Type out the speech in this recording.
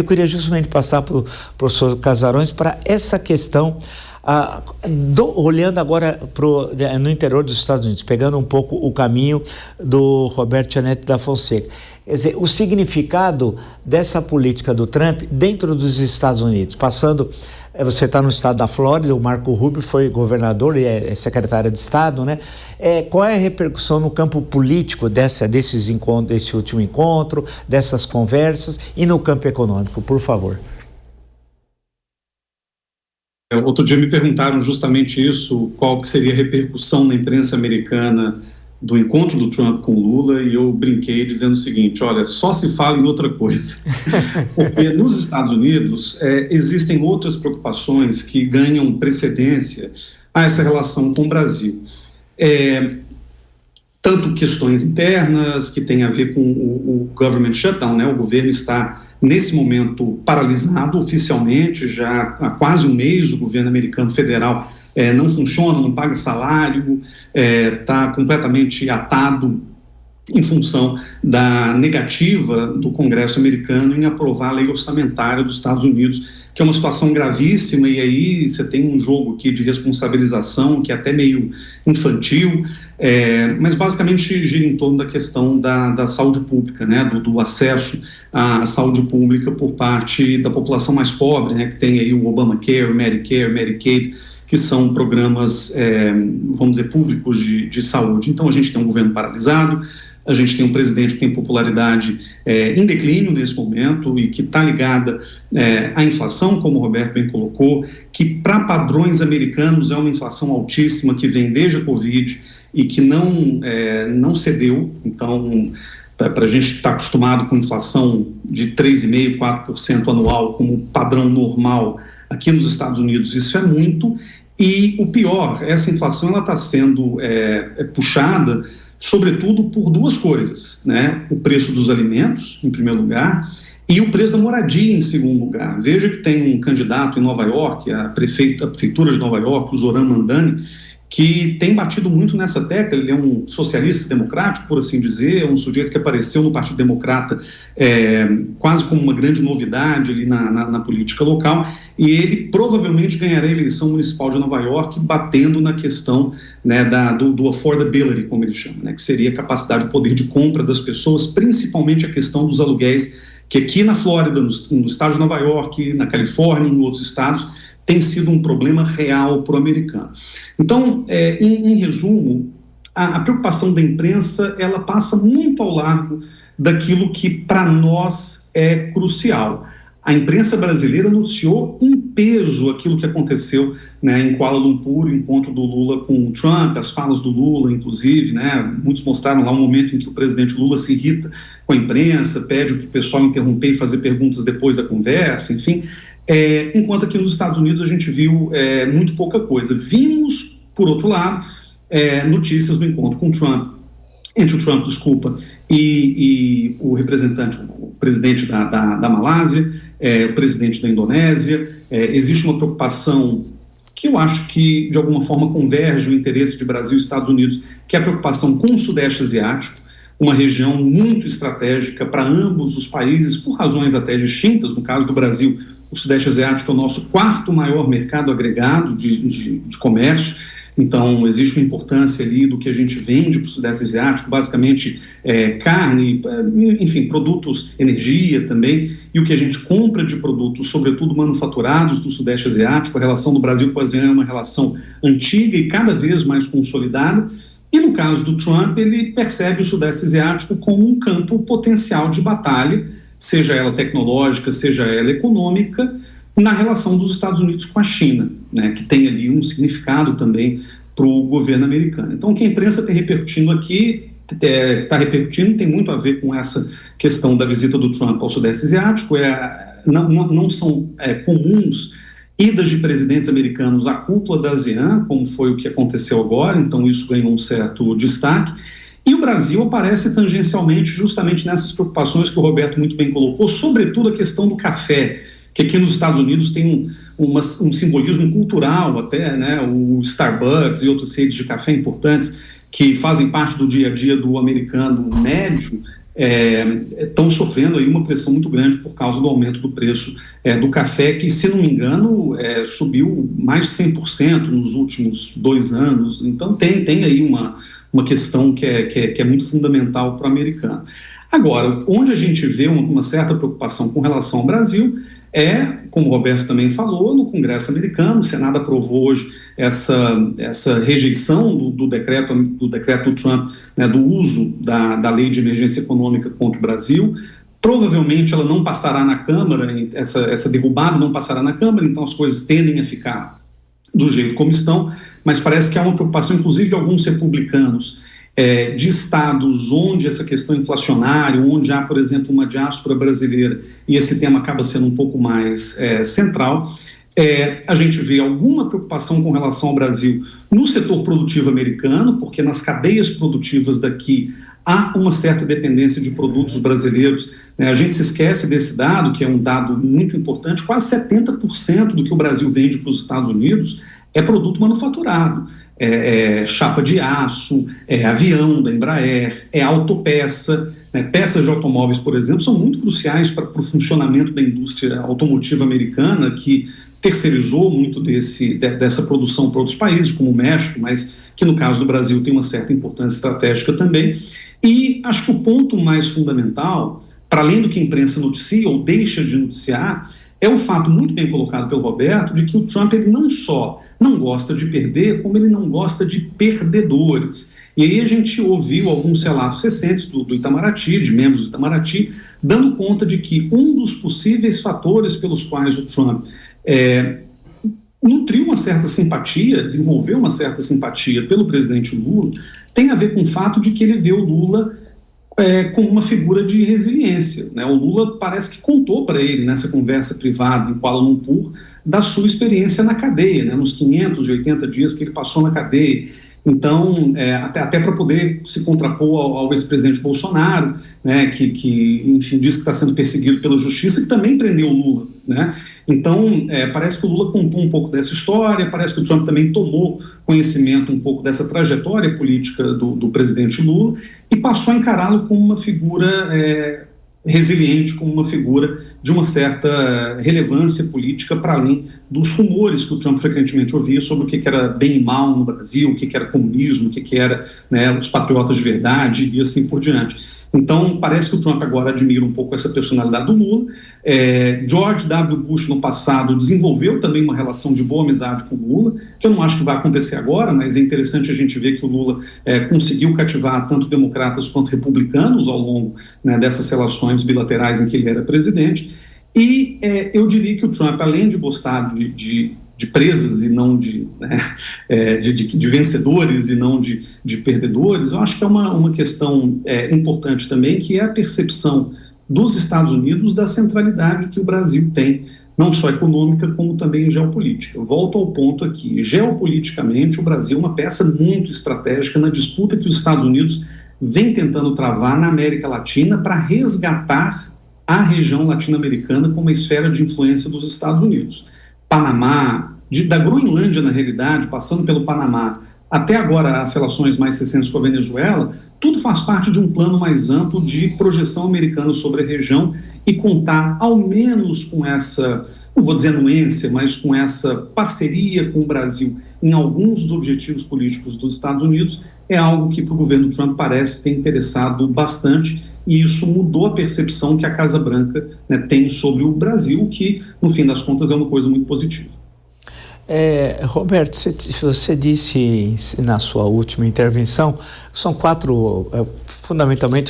Eu queria justamente passar para o professor Casarões para essa questão, olhando agora no interior dos Estados Unidos, pegando um pouco o caminho do Roberto Giannetti da Fonseca. Quer dizer, o significado dessa política do Trump dentro dos Estados Unidos, passando... Você está no estado da Flórida, o Marco Rubio foi governador e é secretário de Estado, né? Qual é a repercussão no campo político desse último encontro, dessas conversas e no campo econômico, por favor? Outro dia me perguntaram justamente isso, qual que seria a repercussão na imprensa americana do encontro do Trump com Lula, e eu brinquei dizendo o seguinte: olha, só se fala em outra coisa. Porque nos Estados Unidos existem outras preocupações que ganham precedência a essa relação com o Brasil. Tanto questões internas, que têm a ver com o government shutdown, né? O governo está, nesse momento, paralisado oficialmente, já há quase um mês o governo americano federal não funciona, não paga salário, está completamente atado em função da negativa do Congresso americano em aprovar a lei orçamentária dos Estados Unidos, que é uma situação gravíssima, e aí você tem um jogo aqui de responsabilização que é até meio infantil, mas basicamente gira em torno da questão da saúde pública, né, do acesso à saúde pública por parte da população mais pobre, né, que tem aí o Obamacare, Medicare, Medicaid, que são programas, vamos dizer, públicos de saúde. Então a gente tem um governo paralisado, a gente tem um presidente que tem popularidade em declínio nesse momento e que está ligada à inflação, como o Roberto bem colocou, que para padrões americanos é uma inflação altíssima que vem desde a Covid e que não cedeu. Então, para a gente que está acostumado com inflação de 3,5%, 4% anual como padrão normal, aqui nos Estados Unidos isso é muito. E o pior, essa inflação está sendo puxada sobretudo por duas coisas, né? O preço dos alimentos, em primeiro lugar, e o preço da moradia, em segundo lugar. Veja que tem um candidato em Nova York, a prefeitura de Nova York, o Zoran Mandani, que tem batido muito nessa tecla. Ele é um socialista democrático, por assim dizer, é um sujeito que apareceu no Partido Democrata quase como uma grande novidade ali na política local, e ele provavelmente ganhará a eleição municipal de Nova York batendo na questão, né, do affordability, como ele chama, né, que seria a capacidade, o poder de compra das pessoas, principalmente a questão dos aluguéis, que aqui na Flórida, no estado de Nova York, na Califórnia e em outros estados, tem sido um problema real para o americano. Então, em resumo, a preocupação da imprensa, ela passa muito ao largo daquilo que para nós é crucial. A imprensa brasileira noticiou em peso aquilo que aconteceu, né, em Kuala Lumpur, o encontro do Lula com o Trump, as falas do Lula, inclusive, né, muitos mostraram lá um momento em que o presidente Lula se irrita com a imprensa, pede para o pessoal interromper e fazer perguntas depois da conversa, enfim. Enquanto aqui nos Estados Unidos a gente viu muito pouca coisa. Vimos, por outro lado, notícias do encontro com o Trump, entre o Trump, e o representante, o presidente da Malásia, o presidente da Indonésia. Existe uma preocupação que eu acho que, de alguma forma, converge o interesse de Brasil e Estados Unidos, que é a preocupação com o Sudeste Asiático, uma região muito estratégica para ambos os países, por razões até distintas. No caso do Brasil, o Sudeste Asiático é o nosso quarto maior mercado agregado de comércio, então existe uma importância ali do que a gente vende para o Sudeste Asiático, basicamente carne, enfim, produtos, energia também, e o que a gente compra de produtos, sobretudo manufaturados do Sudeste Asiático. A relação do Brasil com a ASEAN é uma relação antiga e cada vez mais consolidada, e no caso do Trump, ele percebe o Sudeste Asiático como um campo potencial de batalha, seja ela tecnológica, seja ela econômica, na relação dos Estados Unidos com a China, né, que tem ali um significado também para o governo americano. Então, o que a imprensa tem repercutindo aqui, está repercutindo, tem muito a ver com essa questão da visita do Trump ao Sudeste Asiático. Não são comuns idas de presidentes americanos à cúpula da ASEAN, como foi o que aconteceu agora, então isso ganhou um certo destaque. E o Brasil aparece tangencialmente justamente nessas preocupações que o Roberto muito bem colocou, sobretudo a questão do café, que aqui nos Estados Unidos tem um simbolismo cultural até, né? O Starbucks e outras redes de café importantes que fazem parte do dia a dia do americano médio, estão sofrendo aí uma pressão muito grande por causa do aumento do preço do café, que, se não me engano, subiu mais de 100% nos últimos 2 anos. Então tem aí uma questão que é muito fundamental para o americano. Agora, onde a gente vê uma certa preocupação com relação ao Brasil como o Roberto também falou, no Congresso americano. O Senado aprovou hoje essa rejeição do decreto do Trump, né, do uso da lei de emergência econômica contra o Brasil. Provavelmente ela não passará na Câmara, essa derrubada não passará na Câmara, então as coisas tendem a ficar do jeito como estão, mas parece que há uma preocupação, inclusive, de alguns republicanos, de estados onde essa questão inflacionária, onde há, por exemplo, uma diáspora brasileira, e esse tema acaba sendo um pouco mais central. A gente vê alguma preocupação com relação ao Brasil no setor produtivo americano, porque nas cadeias produtivas daqui há uma certa dependência de produtos brasileiros. A gente se esquece desse dado, que é um dado muito importante: quase 70% do que o Brasil vende para os Estados Unidos é produto manufaturado. Chapa de aço, avião da Embraer, autopeça, né? Peças de automóveis, por exemplo, são muito cruciais para o funcionamento da indústria automotiva americana, que terceirizou muito dessa produção para outros países, como o México, mas que no caso do Brasil tem uma certa importância estratégica também. E acho que o ponto mais fundamental, para além do que a imprensa noticia ou deixa de noticiar, é o fato muito bem colocado pelo Roberto de que o Trump, ele não só não gosta de perder, como ele não gosta de perdedores. E aí a gente ouviu alguns relatos recentes do Itamaraty, de membros do Itamaraty, dando conta de que um dos possíveis fatores pelos quais o Trump nutriu uma certa simpatia, desenvolveu uma certa simpatia pelo presidente Lula, tem a ver com o fato de que ele vê o Lula como uma figura de resiliência, né? O Lula parece que contou para ele, nessa conversa privada em Kuala Lumpur, da sua experiência na cadeia, né? Nos 580 dias que ele passou na cadeia. Então, até para poder se contrapor ao ex-presidente Bolsonaro, né, que enfim, diz que está sendo perseguido pela justiça, que também prendeu o Lula, né? Então, parece que o Lula contou um pouco dessa história, parece que o Trump também tomou conhecimento um pouco dessa trajetória política do presidente Lula e passou a encará-lo como uma figura resiliente, como uma figura de uma certa relevância política, para além dos rumores que o Trump frequentemente ouvia sobre o que era bem e mal no Brasil, o que era comunismo, o que era, né, os patriotas de verdade e assim por diante. Então, parece que o Trump agora admira um pouco essa personalidade do Lula. George W. Bush, no passado, desenvolveu também uma relação de boa amizade com o Lula, que eu não acho que vai acontecer agora, mas é interessante a gente ver que o Lula conseguiu cativar tanto democratas quanto republicanos ao longo, né, dessas relações bilaterais em que ele era presidente. E eu diria que o Trump, além de gostar de presas e não de vencedores e não de perdedores, eu acho que é uma questão importante também, que é a percepção dos Estados Unidos da centralidade que o Brasil tem, não só econômica, como também geopolítica. Eu volto ao ponto aqui: geopoliticamente, o Brasil é uma peça muito estratégica na disputa que os Estados Unidos vem tentando travar na América Latina para resgatar a região latino-americana como uma esfera de influência dos Estados Unidos. Panamá, da Groenlândia, na realidade, passando pelo Panamá, até agora as relações mais recentes com a Venezuela, tudo faz parte de um plano mais amplo de projeção americana sobre a região, e contar ao menos com essa, não vou dizer anuência, mas com essa parceria com o Brasil em alguns dos objetivos políticos dos Estados Unidos é algo que para o governo Trump parece ter interessado bastante, e isso mudou a percepção que a Casa Branca, né, tem sobre o Brasil, que no fim das contas é uma coisa muito positiva. Roberto, você disse na sua última intervenção, são fundamentalmente